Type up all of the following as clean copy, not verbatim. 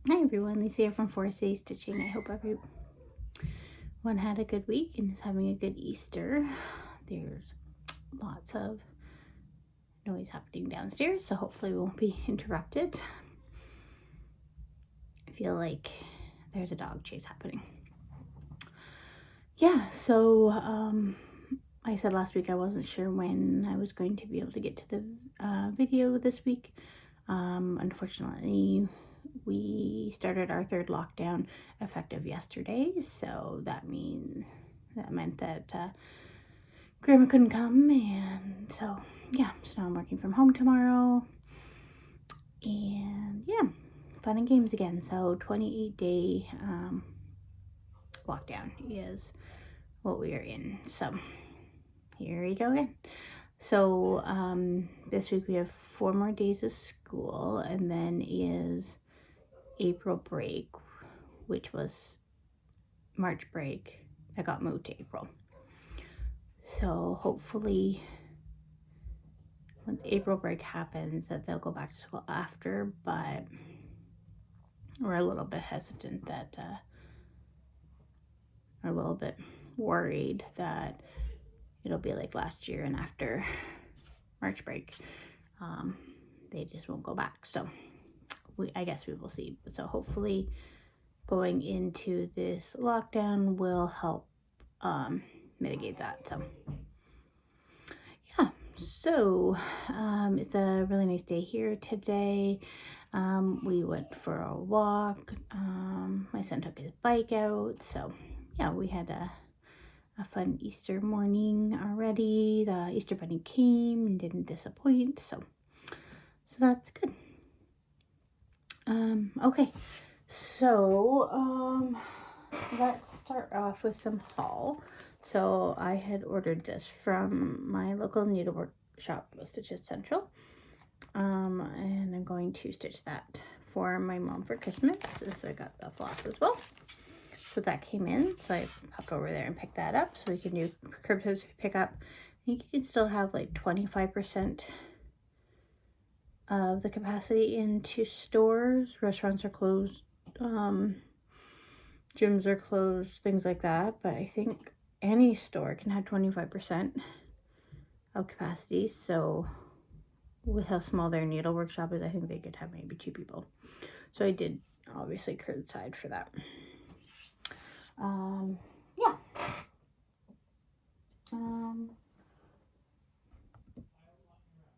Hi everyone, Lucia here from Challange Stitching. I hope everyone had a good week and is having a good Easter. There's lots of noise happening downstairs, so hopefully we won't be interrupted. I feel like there's a dog chase happening. Yeah, so I said last week I wasn't sure when I was going to be able to get to the video this week. Unfortunately, we started our third lockdown effective yesterday, so that meant that Grandma couldn't come, and so yeah, so now I'm working from home tomorrow, and yeah, fun and games again. So 28-day lockdown is what we are in. So here we go again. So this week we have 4 more days of school, and then is April break, which was March break that got moved to April. So hopefully once April break happens that they'll go back to school after, but we're a little bit hesitant that or a little bit worried that it'll be like last year and after March break they just won't go back. So I guess we will see. So hopefully going into this lockdown will help mitigate that. So yeah, so it's a really nice day here today. We went for a walk. My son took his bike out. So yeah, we had a fun Easter morning already. The Easter bunny came and didn't disappoint. So that's good. Okay, so let's start off with some haul. So I had ordered this from my local needlework shop, Stitches Central. And I'm going to stitch that for my mom for Christmas. So I got the floss as well. So that came in. So I popped over there and picked that up. So we can do curbside pickup. I think you can still have like 25% of the capacity into stores. Restaurants are closed. Gyms are closed, things like that. But I think any store can have 25% of capacity. So with how small their needle workshop is, I think they could have maybe 2 people. So I did obviously curbside for that. Yeah.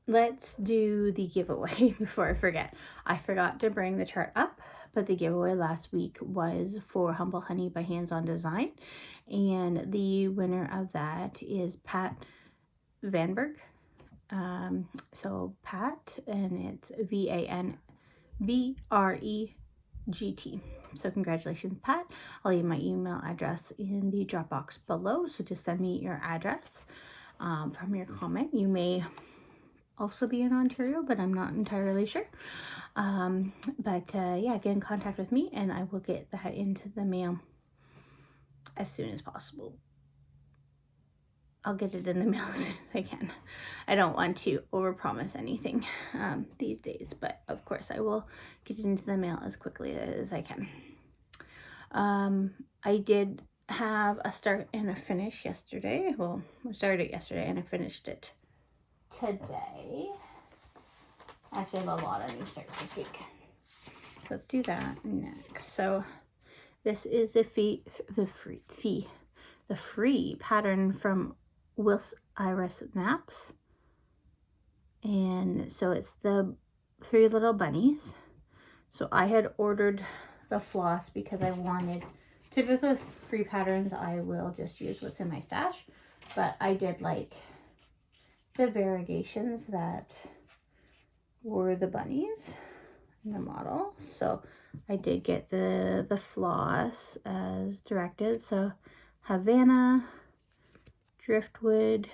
Let's do the giveaway before I forget. I forgot to bring the chart up, but the giveaway last week was for Humble Honey by Hands On Design, and the winner of that is Pat Vanberg. So Pat, and it's VANBREGT. So congratulations, Pat. I'll leave my email address in the drop box below, so just send me your address from your comment. You may also be in Ontario, but I'm not entirely sure. Yeah, get in contact with me and I will get that into the mail as soon as possible. I'll get it in the mail as soon as I can. I don't want to overpromise anything these days, but of course I will get it into the mail as quickly as I can. I did have a start and a finish yesterday. Well, I started it yesterday and I finished it today. Actually, I have a lot of new starts this week. Let's do that next. So this is the free pattern from Wills Iris Naps, and so it's the 3 little bunnies. So I had ordered the floss because I wanted, typically free patterns I will just use what's in my stash, but I did like the variegations that were the bunnies in the model. So I did get the floss as directed. So Havana, Driftwood,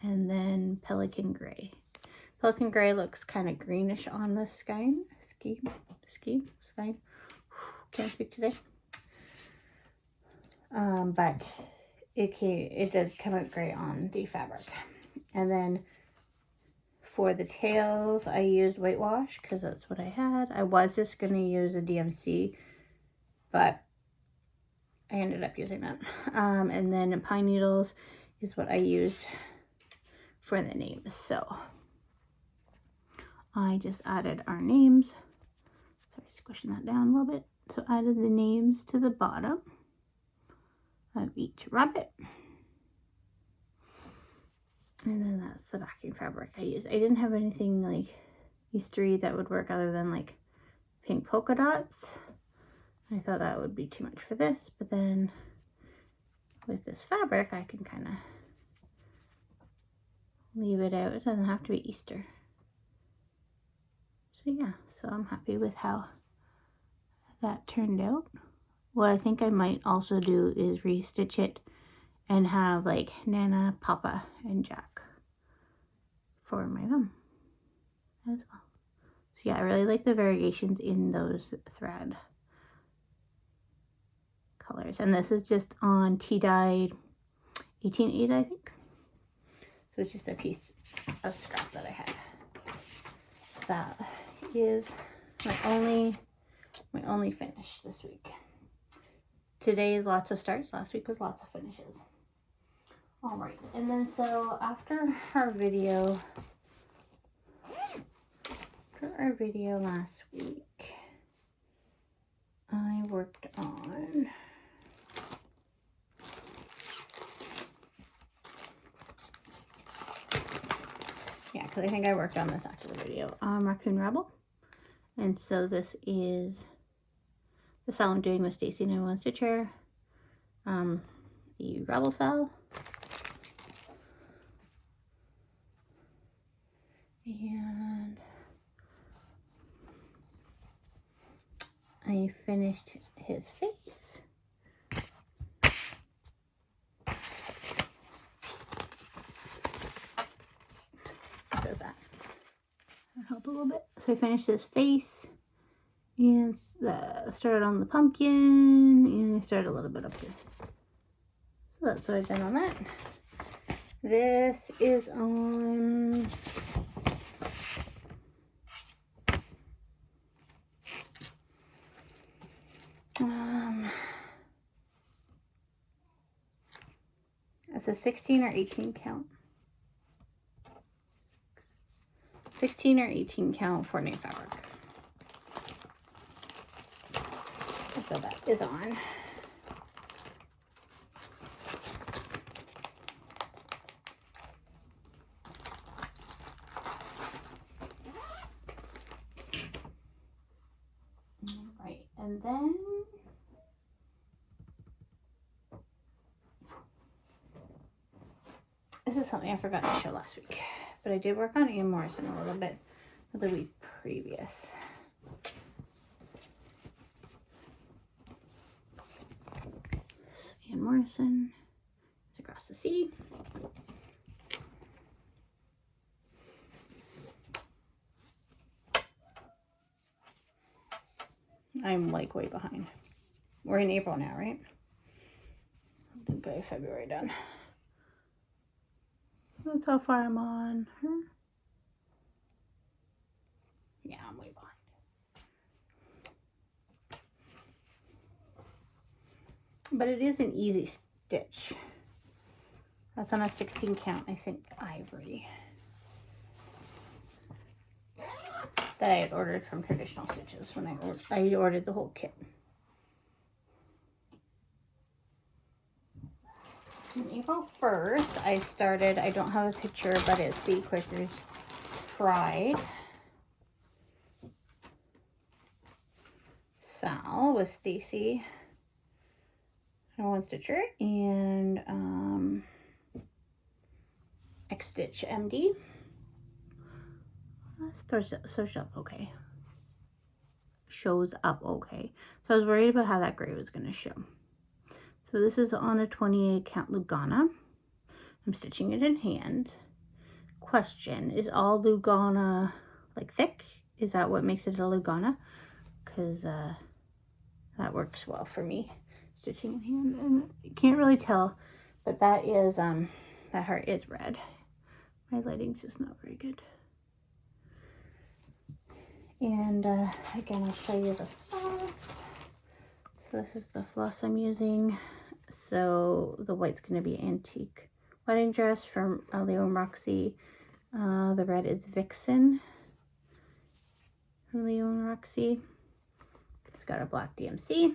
and then Pelican Gray. Pelican Gray looks kind of greenish on the sky. Can't speak today. But it did come out gray on the fabric. And then For the tails, I used whitewash because that's what I had. I was just going to use a DMC, but I ended up using that. And then pine needles is what I used for the names. So I just added our names. Sorry, squishing that down a little bit. So added the names to the bottom of each rabbit. And then that's the backing fabric I used. I didn't have anything like Eastery that would work other than like pink polka dots. I thought that would be too much for this, but then with this fabric I can kind of leave it out. It doesn't have to be Easter. So yeah, so I'm happy with how that turned out. What I think I might also do is restitch it and have like Nana, Papa, and Jack for my mom as well. So yeah, I really like the variations in those thread colors. And this is just on tea-dyed 18/8, I think. So it's just a piece of scrap that I had. So that is my only finish this week. Today is lots of starts. Last week was lots of finishes. All right, and then so after our video last week, I worked on because I think I worked on this after the video. Raccoon Rebel, and so this is the cell I'm doing with Stacy and One Stitcher. The Rebel cell. And I finished his face. Does that help a little bit? So I finished his face and started on the pumpkin, and I started a little bit up here. So that's what I've done on that. This is on it's a 16 or 18 count. 16 or 18 count for new fabric. So that is on. Right, and then this is something I forgot to show last week, but I did work on Ian Morrison a little bit the week previous. So Ian Morrison is Across the Sea. I'm like way behind. We're in April now, right? I think I have February done. That's how far I'm on her. Yeah, I'm way behind. But it is an easy stitch. That's on a 16 count, I think, ivory. That I had ordered from Traditional Stitches when I ordered the whole kit. On April 1st, I started, I don't have a picture, but it's the Quaker's Pride Sal with Stacy and One Stitcher and X Stitch MD. Shows up okay. Shows up okay. So I was worried about how that gray was going to show. So this is on a 28 count Lugana. I'm stitching it in hand. Question, is all Lugana like thick? Is that what makes it a Lugana? Because that works well for me, stitching in hand. And you can't really tell, but that is that heart is red. My lighting's just not very good. And again, I'll show you the floss. So this is the floss I'm using. So the white's going to be Antique Wedding Dress from Leo and Roxy. The red is Vixen from Leo and Roxy. It's got a black DMC.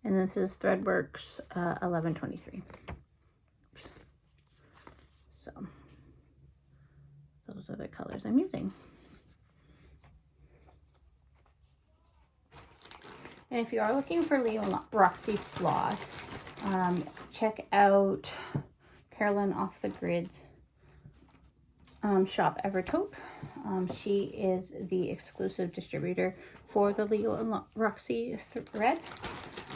And this is Threadworks 1123. So those are the colors I'm using. And if you are looking for Leo and Roxy floss, check out Carolyn Off the Grid shop Evertote. She is the exclusive distributor for the Leo and Roxy thread.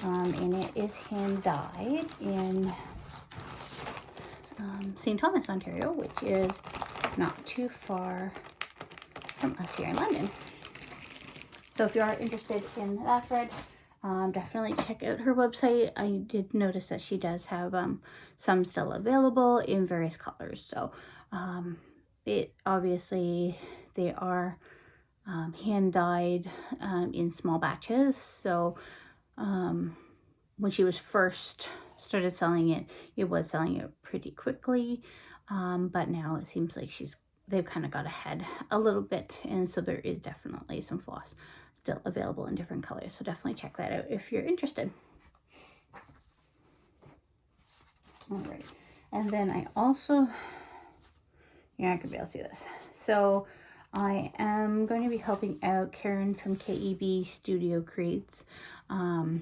And it is hand dyed in St. Thomas, Ontario, which is not too far from us here in London. So if you are interested in that thread, definitely check out her website. I did notice that she does have some still available in various colors. So it obviously they are hand dyed in small batches. So when she was first started selling it, it was selling it pretty quickly. But now it seems like they've kind of got ahead a little bit, and so there is definitely some floss still available in different colors. So definitely check that out if you're interested. All right, and then I also, you're not gonna be able to see this. So I am going to be helping out Karen from KEB Studio Creates. Gonna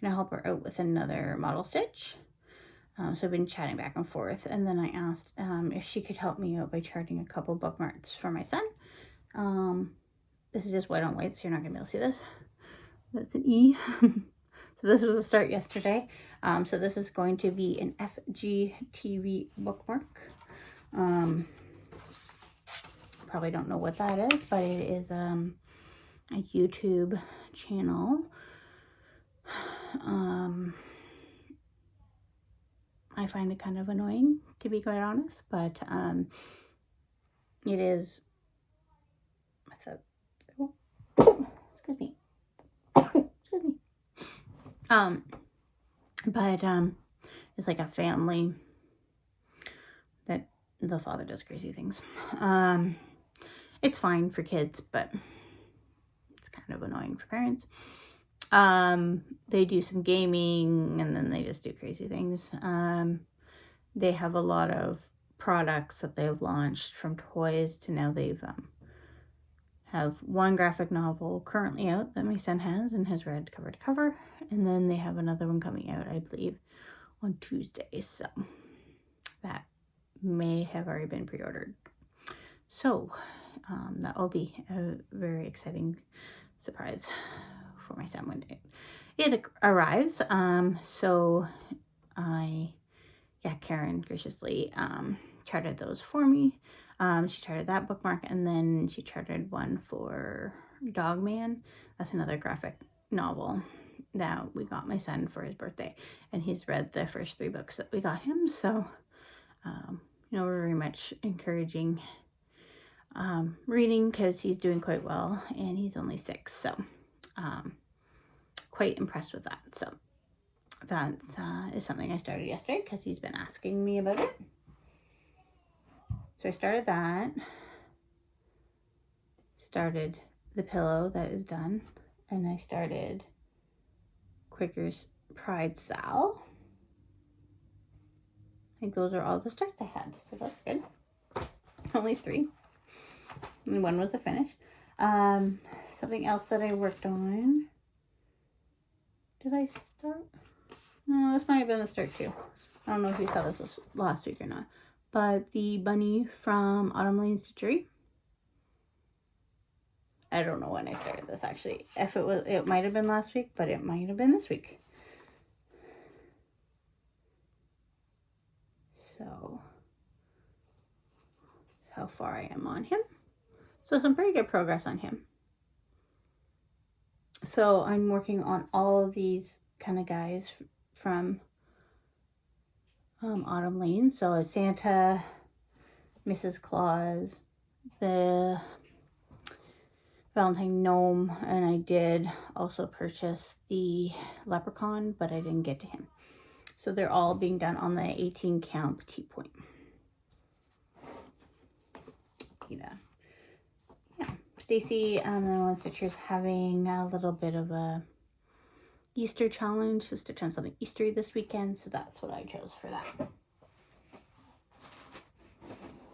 help her out with another model stitch. So I've been chatting back and forth, and then I asked if she could help me out by charting a couple bookmarks for my son. This is just white on white, so you're not gonna be able to see this. That's an E. So this was a start yesterday. So this is going to be an FGTV bookmark. Probably don't know what that is, but it is a YouTube channel. I find it kind of annoying, to be quite honest, but it is, excuse me, excuse me, but it's like a family that the father does crazy things. It's fine for kids, but it's kind of annoying for parents. They do some gaming, and then they just do crazy things. They have a lot of products that they've launched, from toys to now they've have one graphic novel currently out that my son has and has read cover to cover, and then they have another one coming out, I believe, on Tuesday, so that may have already been pre-ordered. So that will be a very exciting surprise for my son when it arrives. So Karen graciously charted those for me. She charted that bookmark, and then she charted one for Dogman. That's another graphic novel that we got my son for his birthday, and he's read the first 3 books that we got him. So we're very much encouraging reading, because he's doing quite well, and he's only 6, so quite impressed with that. So that is something I started yesterday because he's been asking me about it. So I started that, started the pillow that is done, and I started Quaker's Pride Sal. I think those are all the starts I had, so that's good. Only 3. And 1 was a finish. Something else that I worked on. Did I start? No, this might have been the start too. I don't know if you saw this last week or not. But the bunny from Autumn Lane Stitchery. I don't know when I started this, actually. If it was, it might have been last week, but it might have been this week. So how far I am on him. So some pretty good progress on him. So I'm working on all of these kind of guys from Autumn Lane. So Santa, Mrs. Claus, the Valentine gnome, and I did also purchase the leprechaun, but I didn't get to him. So they're all being done on the 18 count petite point. Yeah. Stacy, the one stitcher's having a little bit of a Easter challenge to stitch on something Eastery this weekend, so that's what I chose for that.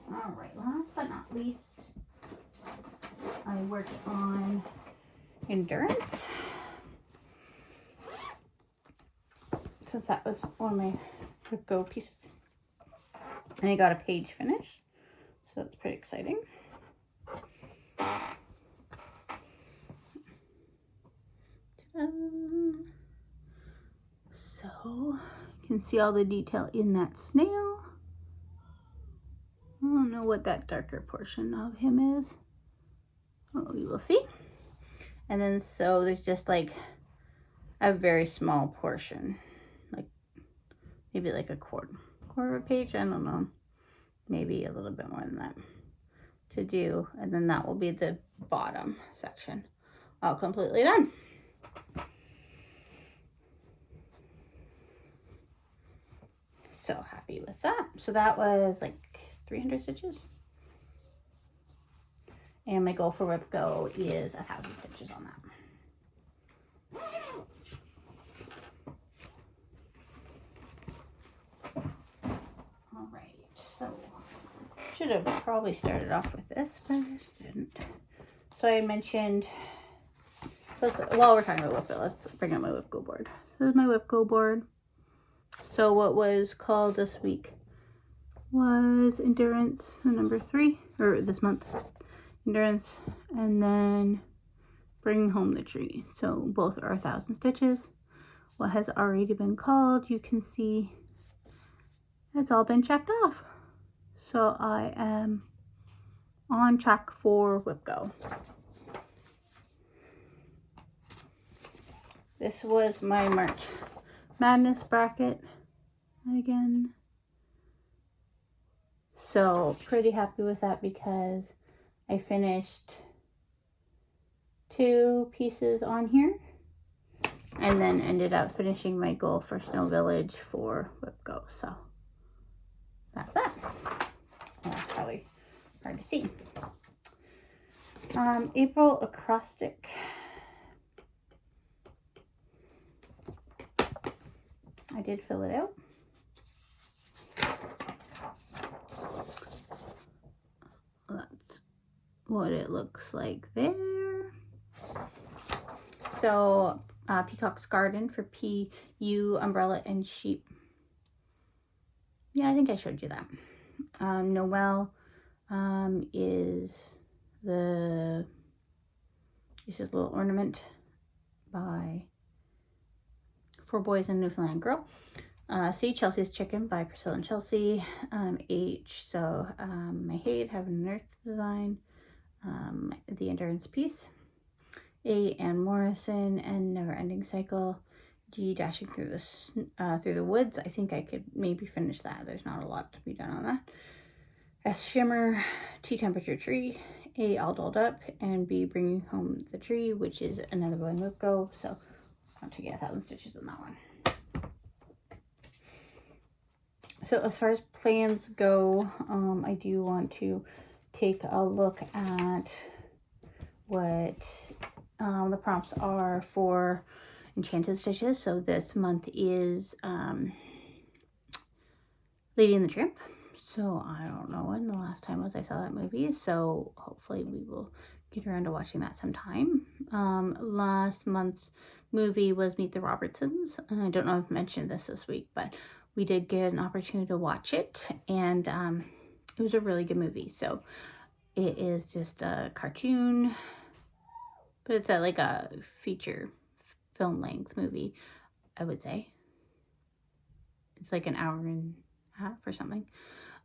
All right, last but not least, I worked on Endurance, since that was one of my go pieces, and I got a page finish, so that's pretty exciting. So you can see all the detail in that snail. I don't know what that darker portion of him is. Oh, we will see. And then so there's just like a very small portion, like maybe like a quarter of a page, I don't know, maybe a little bit more than that to do, and then that will be the bottom section all completely done. So happy with that. So that was like 300 stitches, and my goal for Whip Go is 1,000 stitches on that. All right, so should have probably started off with this, but I didn't. So I mentioned, while we're talking about Whip Go, let's bring up my Whip Go board. So this is my Whip Go board. So what was called this week was Endurance, number 3, or this month, Endurance, and then Bring Home the Tree. So both are 1,000 stitches. What has already been called, you can see it's all been checked off. So I am on track for Whip Go. This was my March Madness bracket again. So pretty happy with that because I finished 2 pieces on here and then ended up finishing my goal for Snow Village for Whip Go. So that's that. That's probably hard to see. April Acrostic. I did fill it out. That's what it looks like there. So Peacock's Garden for PU, Umbrella, and Sheep. Yeah, I think I showed you that. Noel is this is a little ornament by For Boys and Newfoundland Girl. C, Chelsea's Chicken by Priscilla and Chelsea. H, so my Hate, Heaven and Earth design. The Endurance piece. A, Anne Morrison and Never Ending Cycle. G, Dashing Through the Woods. I think I could maybe finish that. There's not a lot to be done on that. S, Shimmer, Tea Temperature Tree. A, All Dolled Up, and B, Bringing Home the Tree, which is another one Whip Go. So I want to get 1,000 stitches on that one. So as far as plans go, I do want to take a look at what the prompts are for Enchanted Stitches. So this month is Lady and the Tramp. So I don't know when the last time was I saw that movie. So hopefully we will get around to watching that sometime. Last month's movie was Meet the Robertsons. I don't know if I've mentioned this week, but we did get an opportunity to watch it, and it was a really good movie. So it is just a cartoon, but it's like a feature film length movie, I would say. It's like an hour and a half or something.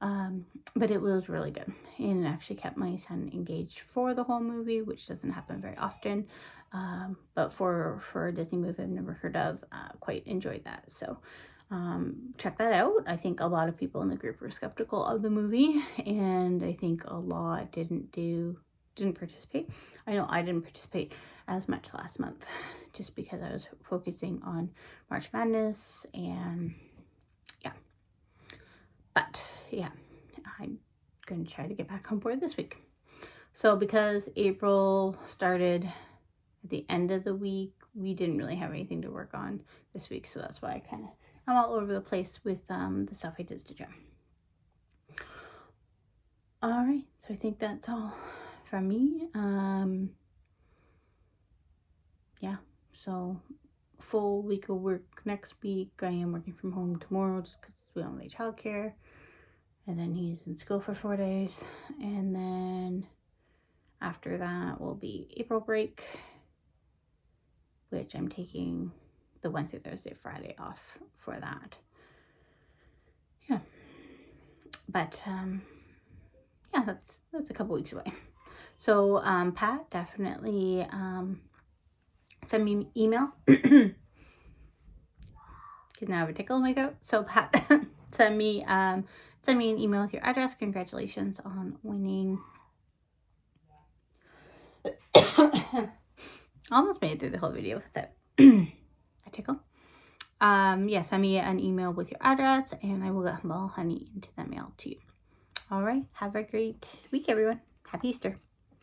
But it was really good, and it actually kept my son engaged for the whole movie, which doesn't happen very often. But for a Disney movie I've never heard of, quite enjoyed that. So check that out. I think a lot of people in the group were skeptical of the movie, and I think a lot didn't participate. I know I didn't participate as much last month just because I was focusing on March Madness, and yeah. But yeah, I'm going to try to get back on board this week. So because April started at the end of the week, we didn't really have anything to work on this week, so that's why I'm all over the place with the stuff I did stitch out. All right, so I think that's all from me. Yeah, so full week of work next week. I am working from home tomorrow just because we don't have any childcare, and then he's in school for 4 days, and then after that will be April break, which I'm taking the Wednesday, Thursday, Friday off for that. Yeah, but yeah, that's a couple weeks away. So Pat, definitely send me an email. Because now I have a tickle in my throat. So Pat, send me an email with your address. Congratulations on winning. Almost made it through the whole video with it. A tickle. Yeah, send me an email with your address, and I will get Humble Honey into the mail to you. All right, have a great week, everyone. Happy Easter.